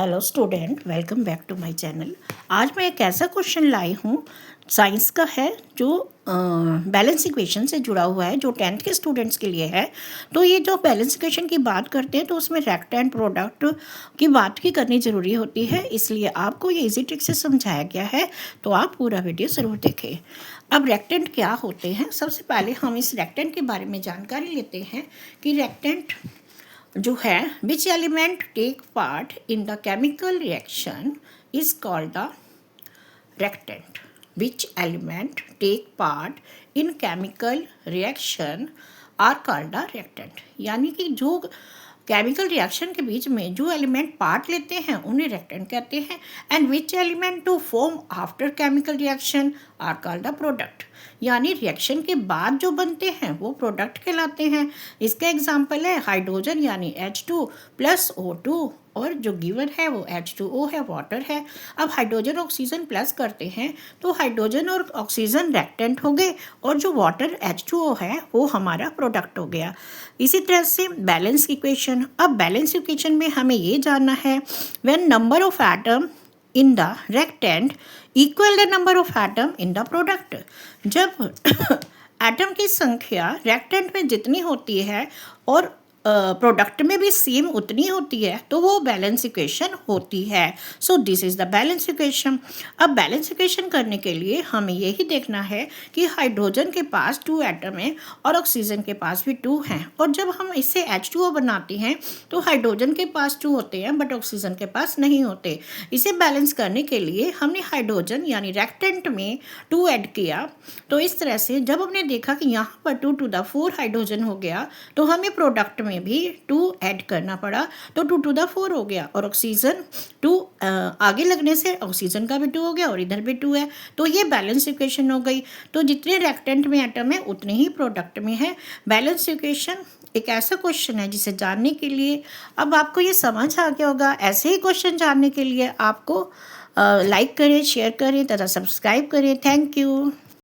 Hello student, welcome back to my channel. आज मैं एक ऐसा क्वेश्चन लाई हूँ, साइंस का है, जो बैलेंस इक्वेशन से जुड़ा हुआ है, जो 10th के स्टूडेंट्स के लिए है। तो ये जो बैलेंस इक्वेशन की बात करते हैं तो उसमें रेक्ट एंड प्रोडक्ट की बात की करनी ज़रूरी होती है, इसलिए आपको ये इजी ट्रिक से समझाया गया है। तो आप पूरा वीडियो ज़रूर देखें। अब रेक्टेंट क्या होते हैं, सबसे पहले हम इस रेक्टेंट के बारे में जानकारी लेते हैं कि रेक्टेंट जो है which element take part in the chemical reaction is called the reactant. Which element take part in chemical reaction are called the reactant. यानी कि जो केमिकल रिएक्शन के बीच में जो एलिमेंट पार्ट लेते हैं उन्हें रेक्टेंट कहते हैं। And which element to form after chemical reaction are called the product. यानी रिएक्शन के बाद जो बनते हैं वो प्रोडक्ट कहलाते हैं। इसका एग्जाम्पल है हाइड्रोजन यानी H2 प्लस O2, और जो गिवन है वो H2O है, वाटर है। अब हाइड्रोजन ऑक्सीजन प्लस करते हैं तो हाइड्रोजन और ऑक्सीजन रेक्टेंट हो गए, और जो वाटर H2O है वो हमारा प्रोडक्ट हो गया। इसी तरह से बैलेंस इक्वेशन। अब बैलेंस इक्वेशन में हमें ये जानना है when number of atom in the reactant equal the number of atom in the product. जब एटम की संख्या रेक्टेंट में जितनी होती है और प्रोडक्ट में भी सेम उतनी होती है तो वो बैलेंस इक्वेशन होती है। So this is the balance equation. अब बैलेंस इक्वेशन करने के लिए हमें यही देखना है कि हाइड्रोजन के पास 2 एटम हैं और ऑक्सीजन के पास भी 2 हैं, और जब हम इससे H2O बनाते हैं तो हाइड्रोजन के पास 2 होते हैं बट ऑक्सीजन के पास नहीं होते। इसे बैलेंस करने के लिए हमने हाइड्रोजन यानी रेक्टेंट में 2 ऐड किया। तो इस तरह से जब हमने देखा कि यहाँ पर 2 to the 4 हाइड्रोजन हो गया तो हमें प्रोडक्ट में भी 2 ऐड करना पड़ा, तो 2 to the 4 हो गया, और ऑक्सीजन 2 आगे लगने से ऑक्सीजन का भी 2 हो गया और इधर भी 2 है, तो ये बैलेंस इक्वेशन हो गई। तो जितने रेक्टेंट में एटम है उतने ही प्रोडक्ट में है। बैलेंस इक्वेशन एक ऐसा क्वेश्चन है जिसे जानने के लिए अब आपको ये समझ आ गया होगा। ऐसे ही क्वेश्चन जानने के लिए आपको लाइक करें, शेयर करें तथा सब्सक्राइब करें। Thank you.